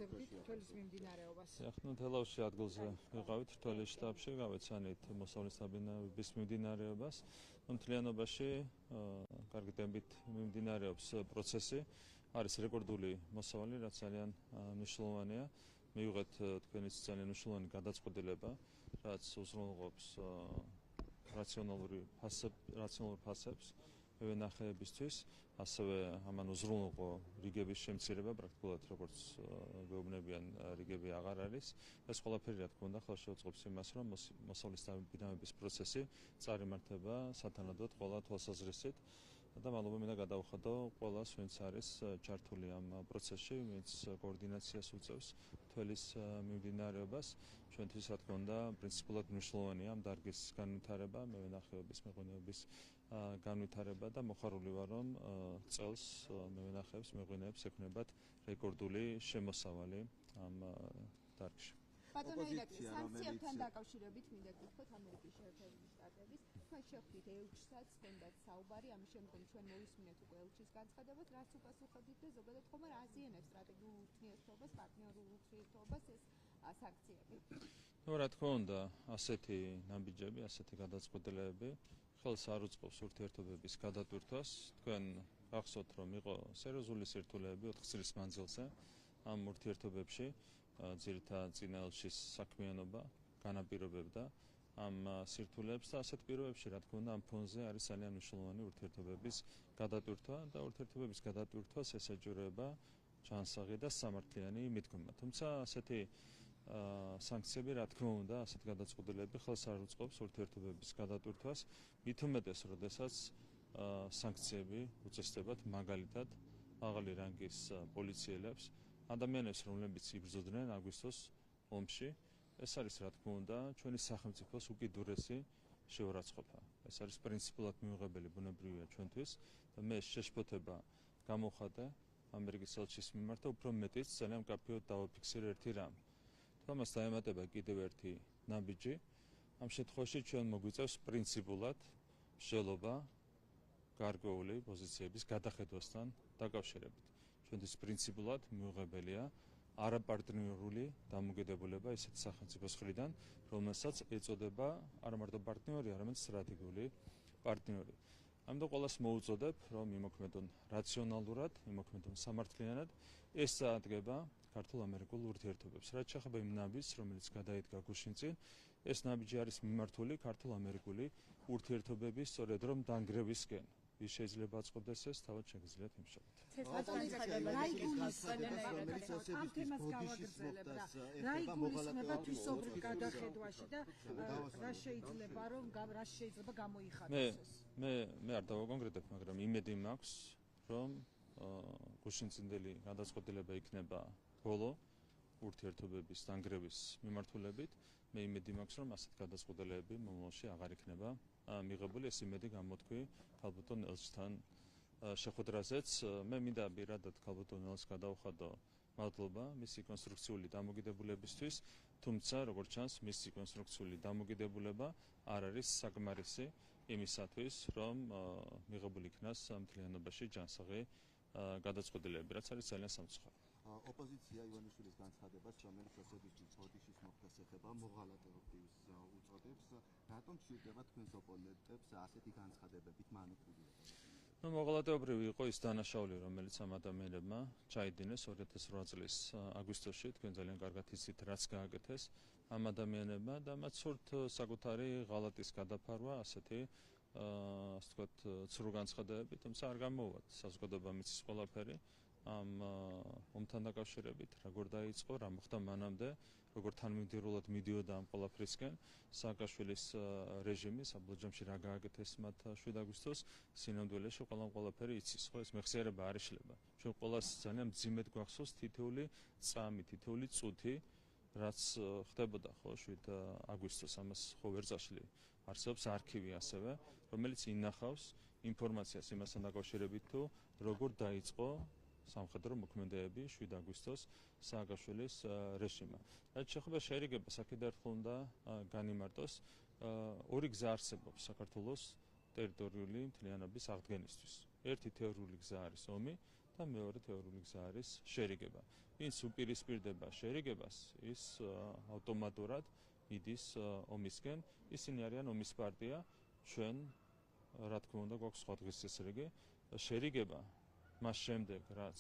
იცოდებდით თვალის მიმდინარეობას? ახლა თელავში ადგილზე ვიყავით თვალის შტაბში, გავეცანით მოსავლის საბინავების მიმდინარეობას. მთლიანობაში კარგი ტემპით მიმდინარეობს პროცესი. არის რეკორდული მოსავალი, რაც ძალიან მნიშვნელოვანია. მივიღეთ თქვენიც ძალიან მნიშვნელოვანი გადაწყვეტილება, რაც უზრუნველყოფს რაციონალურ ფასებს მევენახეებისთვის, ასევე ამან უზრუნველყო რიგების შემცირება, პრაქტიკულად როგორც გვეუბნებიან, რიგები აღარ არის. ეს ყველაფერი რა თქმა უნდა ხელს შეუწყობს იმას, რომ მოსავლის საბინავების პროცესი წარიმართება სათანადოდ ყველა თვალსაზრისით. და მადლობა მინდა გადავხადო ყველას, ვინც არის ჩართული ამ პროცესში, ვინც კოორდინაციას უწევს თვალის მიმდინარეობას. ჩვენთვის რა თქმა უნდა პრინციპულად მნიშვნელოვანია ამ დარგის განვითარება, მევენახეების მეღვინეობის განვითარება და მოხარული ვარ, რომ წელს მევენახეებს, მეღვინეებს ექნებათ რეკორდული შემოსავალი ამ დარგში. ბატონო ირაკლი, სანქციებთან დაკავშირებით მინდა გითხრათ ამერიკის შეერთებული შტატების, თქვენ შევხვდით ელჩსაც, თქვენდაც საუბარი, ამის შემდგომ ჩვენ მოვისმინეთ უკვე ელჩის განცხადებას, რაც უპასუხებდით და ზოგადად ხომ არ აზიანებს სტრატეგიულ ურთიერთობას, პარტნიორულ ურთიერთობას ეს სანქციები? ნუ რა თქმა უნდა, ასეთი ნაბიჯები, ასეთი გადაწყვეტილებები ხელს არ უწყობს ურთიერთობების გადატვირთვას. თქვენ გახსოვთ, რომ იყო სერიოზული სირთულეები 4 წლის მანძილზე ამ ურთიერთობებში. ძირითადად წინა ელჩის საქმიანობა განაპირობებდა ამ სირთულეებს და ასეთ პირობებში, რა თქმა უნდა, ამ ფონზე არის ძალიან მნიშვნელოვანი ურთიერთობების გადატვირთვა და ურთიერთობების გადატვირთვას ესაჯურება ჯანსაღი და სამართლიანი მიდგომა. თუმცა ასეთი სანქციები, რა თქმა უნდა, ასეთ გადაწყვეტილებები ხელს არ უწყობს ურთიერთობების გადატვირთვას, მით უმეტეს, როდესაც სანქციები უწესდებათ მაგალითად მაღალი რანგის პოლიციელებს, ადამიანებს, რომლებიც იბრძოდნენ აგვისტოს ომში. ეს არის, რა თქმა უნდა, ჩვენი სახელმწიფოს უკიდურესი შეურაცხყოფა. ეს არის პრინციპულად მიუღებელი, ბუნებრივია ჩვენთვის და მე შეშფოთება გამოვხატე ამერიკის ელჩის მიმართ და უფრო მეტიც ძალიან მკაფიოდ დავაფიქსირე ერთი რამ. თუმცა დაემატება კიდევ ერთი ნაბიჯი. ამ შემთხვევაში ჩვენ მოგვიწევს პრინციპულად მსჯელობა გარკვეული პოზიციების გადახედვასთან დაკავშირებით. ჩვენთვის პრინციპულად მიუღებელია არაპარტნიორული დამოკიდებულება ისეთი სახელმწიფოს მხრიდან, რომელსაც ეწოდება არა მარტო პარტნიორი, არამედ სტრატეგიული პარტნიორი. ამიტომ ყველას მოუწოდებ, რომ იმოქმედონ რაციონალურად, იმოქმედონ სამართლიანად, ეს წაადგება ქართულ-ამერიკულ ურთიერთობებს. რაც შეეხება იმ ნაბიჯს, რომელიც გადაიდგა გუშინ წინ, ეს ნაბიჯი არის მიმართული ქართულ-ამერიკული ურთიერთობების სწორედ რომ დანგრევისკენ. ის შეიძლება აწყობდეს ეს, თავად შეგიძლიათ იმშალოთ. ამ თემას გავაგრძელებ რა. რა იგულისხმება თვისობრივ გადახედვაში და რა შეიძლება გამოიხატოს ეს? მე არ დავაკონკრეტებ, მაგრამ იმედი მაქვს, რომ გუშინწინდელი გადაწყვეტილება იქნება ბოლო ურთიერთობების დანგრევის მიმართულებით. მე იმედი მაქვს, რომ ასეთ გადაწყვეტილებები მომავალში აღარ იქნება მიღებული. ეს იმედი გამოთქვი ქალბატონ ელჩთან შეხვედრაზეც. მე მინდა პირადად ქალბატონ ელჩს გადავხადო მადლობა მისი კონსტრუქციული დამოკიდებულებისთვის, თუმცა როგორც ჩანს, მისი კონსტრუქციული დამოკიდებულება არ არის საკმარისი იმისათვის, რომ მიღებული იქნას მთლიანობაში ჯანსაღი გადაწყვეტილებები, რაც არის ძალიან სამწუხარო. ოპოზიცია ივანიშვილის განცხადებას, რომელიც ასეთისთვის ბოდიშის მოხდას ეხება, მოღალატეობის უწოდებს. რატომ ჭირდება თქვენს ოპონენტებს ასეთი განცხადებებით მანიპულირება? მოღალატეობრივი იყო ის დანაშაული, რომელიც ამ ადამიანებმა ჩაიდინეს 2008 წლის აგვისტოში. თქვენ ძალიან კარგად იცით, რაც გააკეთეს ამ ადამიანებმა და მათ სურთ საკუთარი ღალატის გადაფარვა ასეთი ასე ვთქვათ, ცრუ განცხადებები, თუმცა არ გამოუვათ საზოგადოება მიცის ყველაფერი. ამ ომთან დაკავშირებით, როგორ დაიწყო, რა მოხდა მანამდე, როგორ თანმიმდევრულად მიდიოდა ამ ყველაფრისკენ, სააკაშვილის რეჟიმი, საბლოჯამში რა გააკეთეს მათ 7 აგვისტოს, სინამდვილეში ყველაფერი იცის, ხო, ეს მეხსიერება არ იშლება. ჩვენ ყველას ძალიან მძიმედ გვახსოვს თითოეული წამი, თითოეული წუთი, რაც ხდებოდა, ხო, 7 აგვისტოს, ამას ხო ვერ წაშლი. არსებობს არქივი ასევე, რომელიც ინახავს ინფორმაციას იმასთან დაკავშირებით თუ როგორ დაიწყო სამხედრო მოქმედებები 7 აგვისტოს სააკაშვილის რეჟიმმა. რაც შეეხება შეერიგებას, აქედან ერთხელ უნდა განიმარტოს, ორი გზა არსებობს საქართველოს ტერიტორიული მთლიანობის აღდგენისთვის. ერთი თეორიული გზა არის ომი და მეორე თეორიული გზა არის შერიგება. ვინც უპირისპირდება შერიგებას, ის ავტომატურად მიდის ომისკენ. ისინი არიან ომის პარტია, ჩვენ რა თქმა უნდა გვაქვს სხვა დღის წესრიგი. შერიგება მას შემდეგ, რაც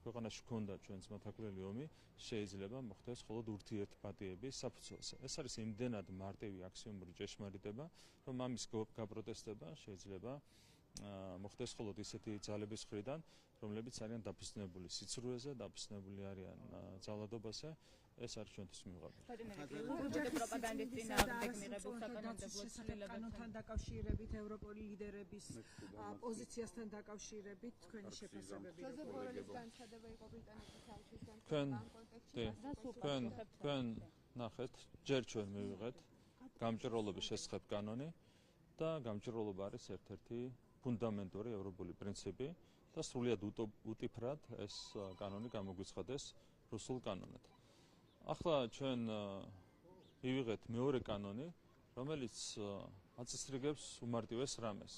ქვეყანაში ჰქონდა ჩვენს მათაკლელი ომი, შეიძლება მოხდეს მხოლოდ ურთიერთპატიების საფუძველზე. ეს არის იმდენად მარტივი აქსიომური ჭეშმარიტება, რომ ამის გაპროტესტება შეიძლება მოხდეს მხოლოდ ისეთი ძალების მხრიდან, რომლებიც არიან დაფუძნებული სიცრუეზე, დაფუძნებული არიან ძალადობაზე. ეს არის ჩვენთვის მიუღებელი. პროპაგანდის წინააღმდეგ მიღებულ საკანონმდებლო ცვლილებებთან დაკავშირებით, ევროპული ლიდერების პოზიციასთან დაკავშირებით თქვენი შეფასებები როგორია? ზოგადად განცხადება იყო ბრიტანეთის საელჩოს თქვენ ნახეთ, ჯერ ჩვენ მივიღეთ გამჭირვალობის შესახებ კანონი და გამჭირვალობა არის ერთ-ერთი ფუნდამენტური ევროპული პრინციპი და სრულიად უტიფრად ეს კანონი გამოგვიცხადეს რუსულ კანონად. ახლა ჩვენ მივიღეთ მეორე კანონი, რომელიც აწესრიგებს უმარტივეს რამეს,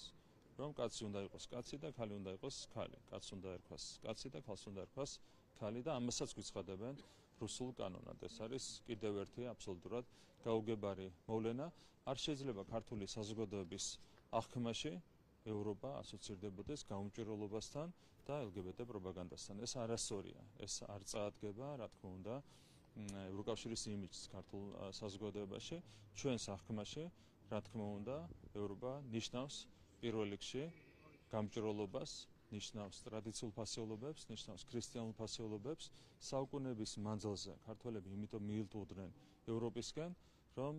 რომ კაცი უნდა იყოს კაცი და ქალი უნდა იყოს ქალი. კაცს უნდა ერქვას კაცი და ქალს უნდა ერქვას ქალი და ამასაც გვიცხადებენ რუსულ კანონად. ეს არის კიდევ ერთი აბსოლუტურად გაუგებარი მოვლენა. არ შეიძლება ქართული საზოგადოების აღქმაში ევროპა ასოცირდებოდეს გაუმჭირვალობასთან და LGBT პროპაგანდასთან. ეს არასწორია. ეს არ წაადგება, რა თქმა უნდა, ევროკავშირის იმიჯს ქართულ საზოგადოებაში. ჩვენს აღქმაში, რა თქმა უნდა, ევროპა ნიშნავს პირველ რიგში გამჭირვალობას, ნიშნავს ტრადიციულ ფასეულობებს, ნიშნავს ქრისტიანულ ფასეულობებს. საუკუნეების მანძილზე ქართველები იმიტომ მიილტვდნენ ევროპისკენ, რომ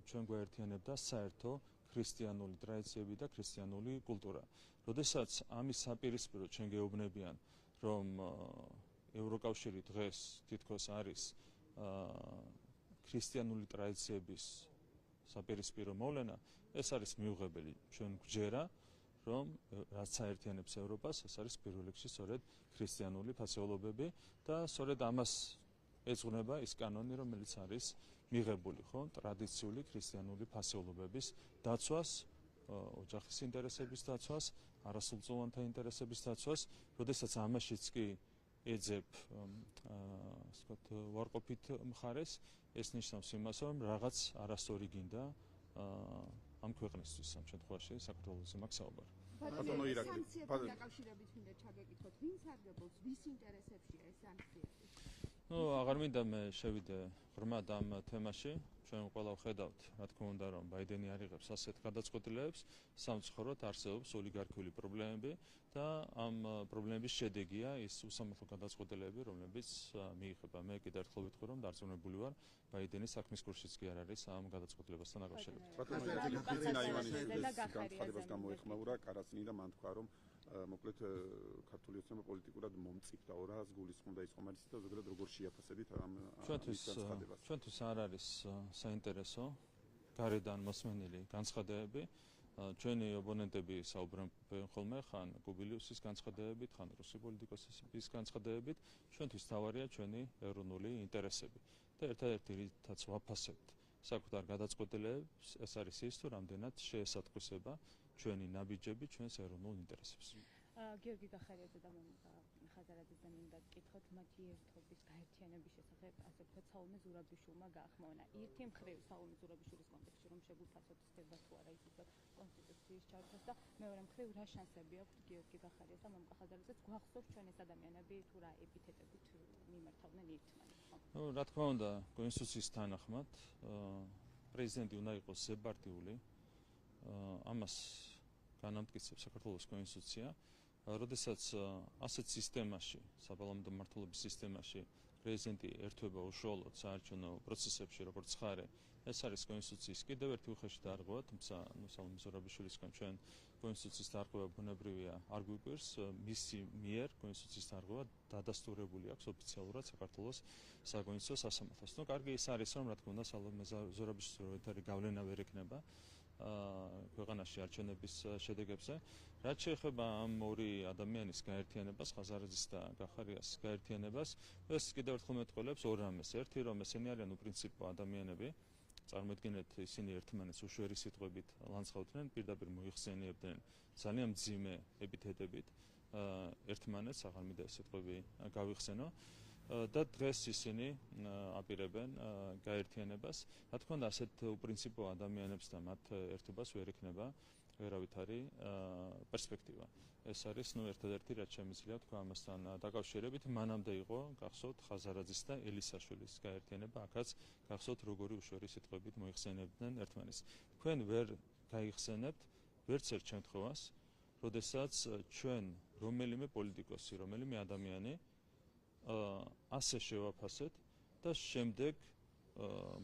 ჩვენ გვაერთიანებდა საერთო ქრისტიანული ტრადიციები და ქრისტიანული კულტურა. როდესაც ამის საპირისპიროდ ჩვენ გეუბნებიან, რომ ევროკავშირი დღეს თითქოს არის ქრისტიანული ტრადიციების საპირისპირო მოვლენა, ეს არის მიუღებელი. ჩვენ გვჯერა, რომ რაც აერთიანებს ევროპას, ეს არის პირველ რიგში სწორედ ქრისტიანული ფასეულობები და სწორედ ამას ეძღვნება ის კანონი, რომელიც არის მიღებული, ხო, ტრადიციული ქრისტიანული ფასეულობების დაცვას, ოჯახის ინტერესების დაცვას, არასრულწლოვანთა ინტერესების დაცვას, როდესაც ამაშიც კი ეძებ ვარყოფით მხარეს, ეს ნიშნავს იმას, რომ რაღაც არასწორი გინდა ამ ქვეყნისთვის, ამ შემთხვევაში საქართველოსზე მაქვს საუბარი. ბატონო ირაკლი, დაკავშირებით მინდა ჩაგეკითხოთ, ვინ სარგებლობს, ვის ინტერესებშია ეს სანქციები? აღარ მინდა მე შევიდე ღრმად ამ თემაში. ჩვენ ყველა ვხედავთ, რა თქმა უნდა, რომ ბაიდენი არ იღებს ასეთ გადაწყვეტილებებს, სამწუხაროდ არსებობს ოლიგარქიული პრობლემები და ამ პრობლემების შედეგია ის უსამართლო გადაწყვეტილებები, რომლებიც მიიღება. მე კიდევ ერთხელ ვიტყვი, რომ დარწმუნებული ვარ, ბაიდენის საქმის კურსიც კი არ არის ამ გადაწყვეტილებასთან დაკავშირებით. განცხადებას გამოეხმაურა კარასინი და მან თქვა, რომ მოკლედ ქართული ოცნება პოლიტიკურად მომწიფდა 200 გულისხმობდა ის ხომალისი და ზოგადად როგორ შეაფასებით ამ განცხადებას. ჩვენთვის არ არის საინტერესო გარედან მოსმენილი განცხადებები. ჩვენი ოპონენტები საუბრობენ ხოლმე ხან გუბილიუსის განცხადებებით, ხან რუსი პოლიტიკოსების განცხადებებით. ჩვენთვის თავარია ჩვენი ეროვნული ინტერესები და ერთადერთი რითაც ვაფასებთ საკუთარ გადაწყვეტილებებს, ეს არის ის, თუ რამდენად შეესატყვისება ჩვენი ნაბიჯები ჩვენს ეროვნულ ინტერესებს. გიორგი გახარიაძე და მონიკა ხაზარაძეზე მინდა გკითხოთ მათი ერთობის გაერთიანების შესახებ, ასე ვთქვათ, საულმე ზურაბიშვილმა გაახმოვანა. ერთი მხრივ საულმე ზურაბიშვილის კონტექსტში, რომ შეგვიფასოთ ხდება თუ არა ის კონსტიტუციის ჩართვას და მეორე მხრივ რა შანსები აქვს გიორგი გახარიაძეს და მონიკა ხაზარაძეს გვახსოვს ჩვენ ეს ადამიანები თუ რა ეპითეტებით მიმართავდნენ ერთმანეთს. რა თქმა უნდა, კონსტიტუციის თანახმად პრეზიდენტი უნდა იყოს ზეპარტიული. ამას განამტკიცებს საქართველოს კონსტიტუცია. როდესაც ასეთ სისტემაში, საპარლამენტო მმართველობის სისტემაში პრეზიდენტი ერთვება უშუალოდ საარჩევნო პროცესებში, როგორც ხარე, ეს არის კონსტიტუციის კიდევ ერთი უხეში დარღვევა, თუმცა საულმე ზურაბიშვილისგან ჩვენ კონსტიტუციის დარღვევა ბუნებრივია არ გვიკვირს, მისი მიერ კონსტიტუციის დარღვევა დადასტურებული აქვს ოფიციალურად საქართველოს საკონსტიტუციო სასამართლოს. კარგი ის არის, რომ რა თქმა უნდა საულმე ზურაბიშვილის ერთადერთი გავლენა ვერ ექნება ქვეყანაში არჩევნების შედეგებზე. რაც შეეხება ამ ორი ადამიანის გაერთიანებას, ხაზარაძის და გახარიას გაერთიანებას, ეს კიდევ ერთხელ მეტყველებს ორ რამეს. ერთი, რომ ესენი არიან უპრინციპო ადამიანები, წარმოიდგინეთ, ისინი ერთმანეთს უშვერი სიტყვებით ლანძღავდნენ, პირდაპირ მოიხსენიებდნენ ძალიან მძიმე ეპითეტებით ერთმანეთს, აღარ მინდა ეს სიტყვები გავიხსენო. და დღეს ისინი აპირებენ გაერთიანებას. რა თქმა უნდა, ასეთ უპრინციპო ადამიანებს და მათ ერთობას ვერ ექნება ვერავითარი პერსპექტივა. ეს არის ერთადერთი რაც შემიძლია თქვა ამასთან დაკავშირებით. მანამდე იყო გახსოვთ ხაზარაძის და ელისაშვილის გაერთიანება, აქაც გახსოვთ როგორი უშუალო სიტყვებით მოიხსენებდნენ ერთმანეთს. თქვენ ვერ გაიხსენებთ ვერც ერთ შემთხვევას, როდესაც ჩვენ რომელიმე პოლიტიკოსი, რომელიმე ადამიანი ასე შევაფასეთ და შემდეგ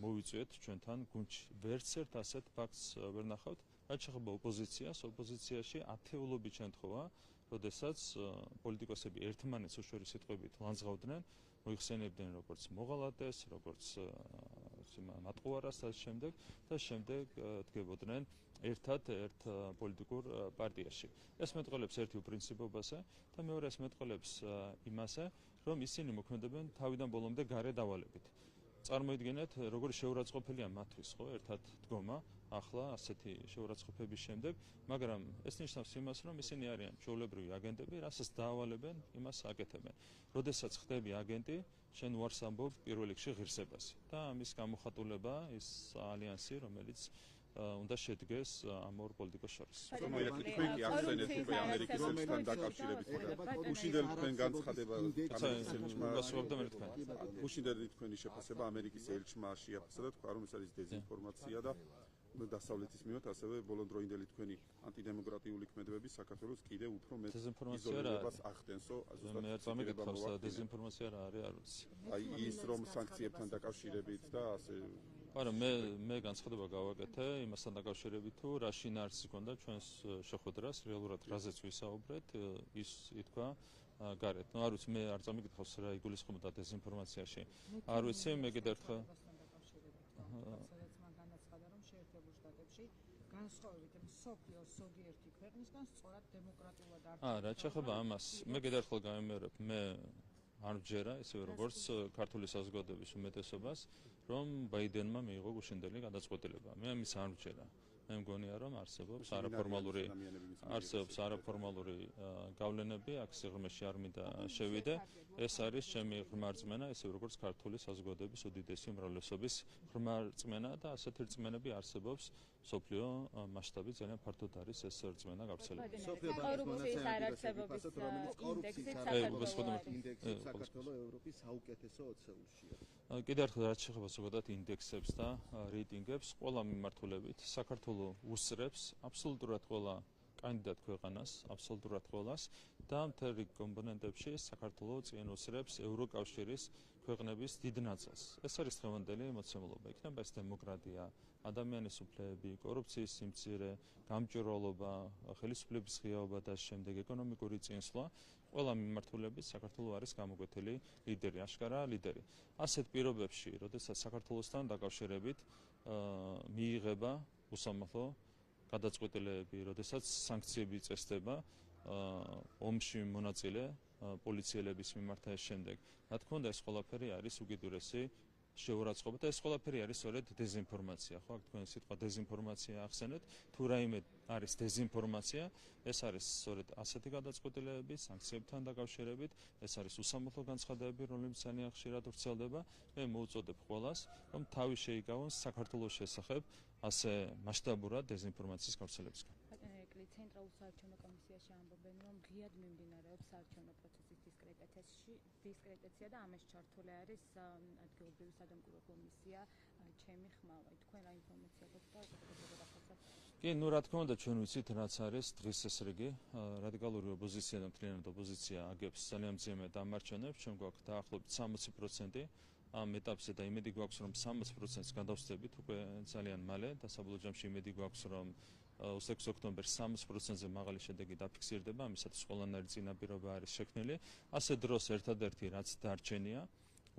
მოვიწვიეთ ჩვენთან გუნდში. ვერც ერთ ასეთ ფაქტს ვერ ნახავთ. რაც შეეხება ოპოზიციას, ოპოზიციაში ათეულობით შემთხვევა, როდესაც პოლიტიკოსები ერთმანეთს უშუალო სიტყვებით ლანძღავდნენ, მოიხსენებდნენ როგორც მოღალატეს, როგორც მატყუარას და შემდეგ და შემდეგ დგებოდნენ ერთად ერთ პოლიტიკურ პარტიაში. ეს მეტყოლებს ერთი უპრინციპობაზე და მეორე ეს მეტყოლებს იმაზე, რომ ისინი მოქმედებენ თავიდან ბოლომდე გარე დავალებით. წარმოიდგინეთ, როგორი შეურაცხყოფილია მათთვის, ხო, ერთად დგომა, ახლა ასეთი შეურაცხყოფების შემდეგ, მაგრამ ეს ნიშნავს იმას, რომ ისინი არიან ჩვეულებრივი აგენტები, რასაც დაავალებენ, იმას აკეთებენ. როდესაც ხდები აგენტი, შენ უარს ამბობ პირველ რიგში ღირსებას და ამის გამოხატულება ის ალიანსი, რომელიც უნდა შედგეს ამ ორ პოლიტიკოს შორის. თქვენ კი ახსენეთ უკვე ამერიკის ელჩთან დაკავშირებით, უშინდელი თქვენ განცხადება უშინდელი თქვენი შეფასება ამერიკის ელჩმა შეაფასა და თქვა, რომ ეს არის დეზინფორმაცია და დასავლეთის მიმართ ასევე ბოლონდროინდელი თქვენი ანტიდემოკრატიული ქმედებები საქართველოს კიდევ უფრო მეტ იზოლირებას ახდენსო. მე არ წამიგეთავს დეზინფორმაცია რა არის, არ ვიცი. აი ის რომ სანქციებთან დაკავშირებით და ასე არა, მე განცხადება გავაკეთე იმასთან დაკავშირებით, თუ რა შინაარსი ჰქონდა ჩვენს შეხვედრას, რეალურად რაზეც ვისაუბრეთ, ის ითქვა გარეთ. ნუ არ ვიცი, მე არ წამიგეთავს რა იგულისხმება დეზინფორმაციაში. არ ვიცი, მე კიდევ ერთხელ განსხვავებით მსოფლიოს ზოგიერთი ქვეყნისგან სწორად დემოკრატიულად არ რა შეეხება ამას, მე კიდევ ერთხელ გამიმეორებ, მე არ ვჯერა, ისევე როგორც ქართული საზოგადოების უმეტესობას, რომ ბაიდენმა მიიღო გუშინდელი გადაწყვეტილება. მე ამის არ ვჯერა. მე მგონია, რომ არსებობს არაფორმალური გავლენები, აქ სიღრმეში არ მინდა შევიდე. ეს არის ჩემი ღრმა რწმენა, ისევე როგორც ქართული საზოგადოების უდიდესი უმრავლესობის ღრმა რწმენა და ასეთი რწმენები არსებობს სოფლიო მასშტაბით ძალიან ფართოდ არის ეს რწმენა გავრცელებული. კორუფციის არარსებობის ინდექსით საქართველოს ევროპის საუკეთესო 20-ია. კიდევ ერთხელ რაც შეეხება ზოგადად ინდექსებს და რეიტინგებს, ყველა მიმართულებით საქართველოს უსწრებს აბსოლუტურად ყველა კანდიდატ ქვეყანას, აბსოლუტურად ყველას და მთელ რიგ კომპონენტებში საქართველოს წინ უსწრებს ევროკავშირის ქვეყნების დიდ ნაწილს. ეს არის დღევანდელი მოცემულობა. იქნება ეს დემოკრატია, ადამიანის უფლებები, კორუფციის სიმცირე, გამჭვირვალობა, ხელისუფლების ღიაობა და შემდეგ ეკონომიკური წინსვლა. ყველა მიმართულებით საქართველოს არის გამოკვეთილი ლიდერი, აშკარა ლიდერი. ასეთ პირობებში, როდესაც საქართველოსთან დაკავშირებით მიიღება უსამართლო გადაწყვეტილებები, როდესაც სანქციები წესდება ომში მონაწილე პოლიციელების მიმართ და შემდეგ. რა თქმა უნდა, ეს ყველაფერი არის უკიდურესი შეურაცხყოფა და ეს ყველაფერი არის სწორედ დეზინფორმაცია, ხო? აქ თქვენ სიტყვა დეზინფორმაცია ახსენეთ, თუ რაიმე არის დეზინფორმაცია, ეს არის სწორედ ასეთი გადაწყვეტილებები, სანქციებთან დაკავშირებით, ეს არის უსამართლო განცხადებები, რომლებიც ძალიან ხშირად ვრცელდება. მე მოუწოდებ ყველას, რომ თავი შეიგავოს საქართველოს შესახებ ასე მასშტაბურად დეზინფორმაციის გავრცელებისგან. ცენტრალურ საარჩევნო კომისიაში ამბობენ, რომ ღიად მიმდინარეობს საარჩევნო პროცესის დისკრეტიცია და ამას ჩართული არის ადგილობრივი სადამკვირვო კომისია ჩემი ხმავა. თქვენ რა ინფორმაცია გაქვთ და კი, ნუ რა თქმა უნდა, ჩვენ ვიცით, რაც არის დღის ეს რიგი. რადიკალური ოპოზიცია და მთლიანად ოპოზიცია აგებს ძალიან მძიმე დამარჩენებს, ჩვენ გვაქვს დაახლოებით 60% ამ ეტაპზე და იმედი გვაქვს, რომ 60%-ს გადავსდებით უკვე ძალიან მალე და საბოლოო ჯამში იმედი გვაქვს, რომ 26 ოქტომბერს 60%-ზე მაღალი შედეგი დაფიქსირდება, ამისათვის ყველანაირი წინაპირობა არის შექმნილი. ასე დროს ერთადერთი რაც დარჩენია,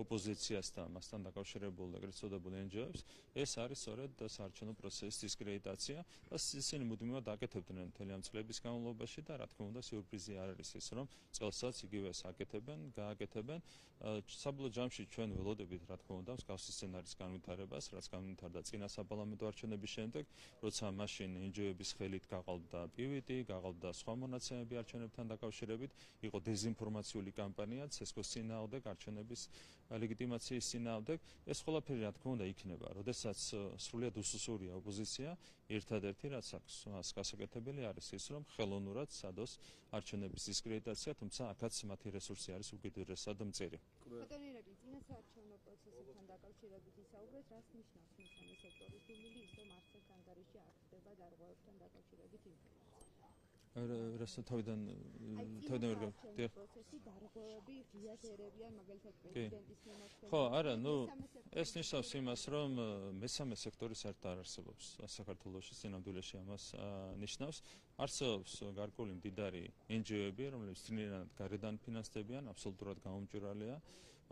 ოპოზიციას და მასთან დაკავშირებულ ეგრეთ წოდებულ NGO-ებს, ეს არის სწორედ საარჩევნო პროცესის დისკრედიტაცია და ისინი მუდმივად აკეთებდნენ მთელი ამ წლების განმავლობაში და რა თქმა უნდა სიურპრიზი არ არის ის, რომ წელსაც იგივეს აკეთებენ, გააკეთებენ. საბოლოო ჯამში ჩვენ ველოდებით რა თქმა უნდა მსგავსი სცენარის განვითარებას, რაც განვითარდა წინა საპარლამენტო არჩევნების შემდეგ, როცა მაშინ NGO-ების ხელით გაყალბდა პივიტი, გაყალბდა სხვა მონაცემები არჩევნებთან დაკავშირებით, იყო დეზინფორმაციული კამპანია ცესკოს წინააღმდეგ არჩევნების ლეგიტიმაციის წინააღმდეგ. ეს ყველაფერი რა თქმა უნდა იქნება, როდესაც სრულიად უსუსურია ოპოზიცია, ერთადერთი რაც აქვს გასაკეთებელი არის ის, რომ ხელოვნურად სადოს არჩევნების დისკრედიტაცია, თუმცა აქაც მათი რესურსი არის უკიდურესად მწირი. ბატონერები, წინასაარჩევნო პროცესებთან დაკავშირებით ისაუბრეთ, რას ნიშნავს მესამე სექტორის დუმილი ის, რომ არც ერთ ანგარიში არ ხდება დარღვევებთან დაკავშირებით ინფორმაცია. თავიდან ვერ გავიგე. პროცესი დარღვევები ღიად ერევიან მაგალითად პრეზიდენტის მიმართულებით. ხო, არა, ეს ნიშნავს იმას, რომ მესამე სექტორი საერთოდ არ არსებობს საქართველოში, სინამდვილეში ამას ნიშნავს. არსებობს გარკვეული მდიდარი NGO-ები, რომლებიც ძნელად გარედან ფინანსდებიან, აბსოლუტურად გაუმჭვირვალეა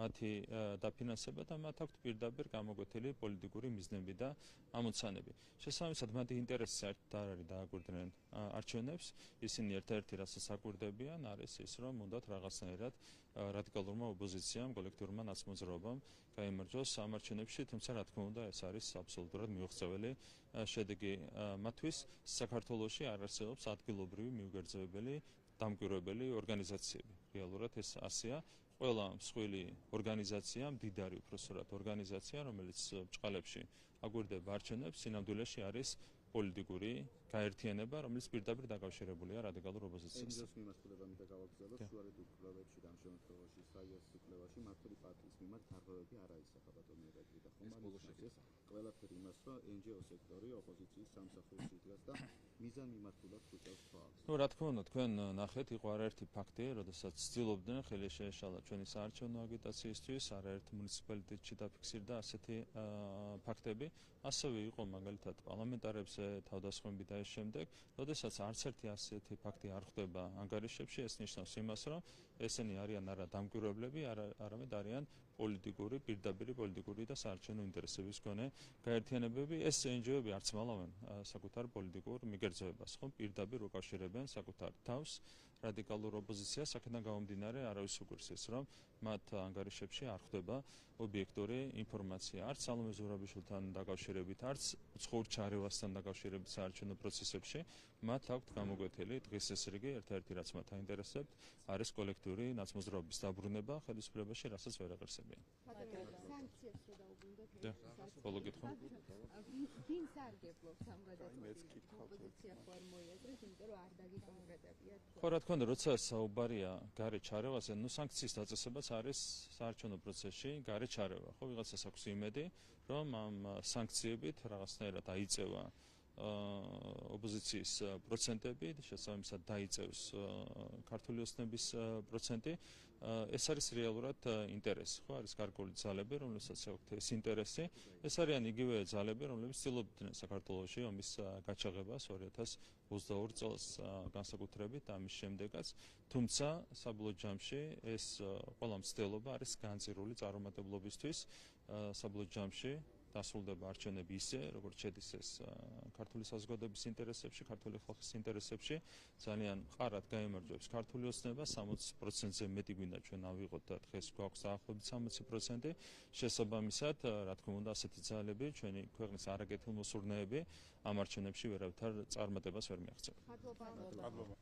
მათი დაფინანსება და მათ აქვთ პირდაპირ გამოკვეთილი პოლიტიკური მიზნები და ამოცანები. შესაბამისად, მათი ინტერესი საერთოდ არ არის დააკვირდნენ არჩევნებს. ისინი ერთ-ერთი რასაც აკვირდებიან, არის ის, რომ უნდათ რაღაცნაირად რადიკალურმა ოპოზიციამ, კოლექტიურმა ნაცმოძრაობამ გაიმარჯვოს ამ არჩევნებში, თუმცა რა თქმა უნდა, ეს არის აბსოლუტურად მიუღწეველი შედეგი მათთვის. საქართველოში არ არსებობს ადგილობრივი მიუგერძელებელი დამკვირვებელი ორგანიზაციები. რეალურად ეს ასეა. ყველა მსხვილი ორგანიზაცია, მდიდარი უпроსორად ორგანიზაცია, რომელიც ბჭყალებში აკვირდება არჩევნებს, სინამდვილეში არის პოლიტიკური გაერთიანება, რომელიც პირდაპირ დაკავშირებულია რადიკალურ ოპოზიციასთან. NGO-ს მიმართულება მინდა გავაგზავნოთ, შუალედურ კვლევებში და ამ შემთხვევაში საიას კვლევაში მმართველი პარტიის მიმართ დარღვევები არ აისახა ბატონიერები და ხომ არის ყველაფერი იმას, რომ NGO სექტორი ოპოზიციის სამსახურში იდგას და მიზან მიმართულად ხუჭავს თვალს. რა თქმა უნდა, თქვენ ნახეთ, იყო არაერთი ფაქტი, როდესაც ცდილობდნენ ხელი შეეშალა ჩვენი საარჩევნო აგიტაციისთვის, არაერთ მუნიციპალიტეტში დაფიქსირდა ასეთი ფაქტები. ასევე იყო მაგალითად პარლამენტარებზე თავდასხმები და ეს შემდეგ, როდესაც არც ერთი ასეთი ფაქტი არ ხდება ანგარიშებში, ეს ნიშნავს იმას, რომ ესენი არიან არა დამკვირვებლები, არამედ არიან პოლიტიკური, პირდაპირი პოლიტიკური და საარჩევნო ინტერესების მქონე გაერთიანებები. ეს NGO-ები არც მალავენ საკუთარ პოლიტიკურ მიგერძოებას, ხომ პირდაპირ უკავშირებენ საკუთარ თავს რადიკალურ ოპოზიციას, აქედან გამომდინარე არავის უკვირს ის, რომ მათ ანგარიშებში არ ხდება ობიექტური ინფორმაცია, არც სალომე ზურაბიშვილთან დაკავშირებით, არც ცხურ ჩარევასთან დაკავშირებით საარჩევნო პროცესებში. მათ აქვთ გამოკვეთილი დღის ეს რიგი, ერთ-ერთი რაც მათ აინტერესებთ, არის კოლექტიური ნაცმოძრაობის დაბრუნება ხელისუფლებაში, რასაც ვერ აღარსებიან. სანქციებს რო დაუბრუნდეთ, ბოლო კითხვა. ვინ სარგებლობს ამ გადაწყვეტილებით? ოპოზიცია ხო არ მოიაზრებს, იმიტომ რომ არ დაგიკონკრეტებიათ. ხო, რა თქმა უნდა, როცა საუბარია გარე ჩარევაზე, სანქციის დაწესებაც არის საარჩევნო პროცესში გარე ჩარევა. ხო, ვიღაცას აქვს იმედი, რომ ამ სანქციებით რაღაცნაირად აიწევა ოპოზიციის პროცენტები, შესაბამისად დაიწევს ქართული ოცნების პროცენტი. ეს არის რეალურად ინტერესი, ხო, არის გარკვეული ძალები, რომლებსაც აქვთ ეს ინტერესი. ეს არიან იგივე ძალები, რომლებიც ცდილობდნენ საქართველოში ომის გაჩაღებას 2022 წელს განსაკუთრებით ამის შემდეგაც. თუმცა საბოლოო ჯამში ეს ყველა მცდელობა არის განწირული წარუმატებლობისთვის. საბოლოო ჯამში დასრულდება არჩევნები ისე, როგორც შედის ეს ქართული საზოგადოების ინტერესებში, ქართული ხალხის ინტერესებში. ძალიან მყარად გაიმარჯვებს ქართული ოცნება, 60%-ზე მეტი გვინდა ჩვენ ავიღოთ და დღეს გვაქვს დაახლოებით 60%. შესაბამისად, რა თქმა უნდა, ასეთი ძალები ჩვენი ქვეყნის არაკეთილ მოსურნეები ამ არჩევნებში ვერავითარ წარმატებას ვერ მიაღწევს. მადლობა.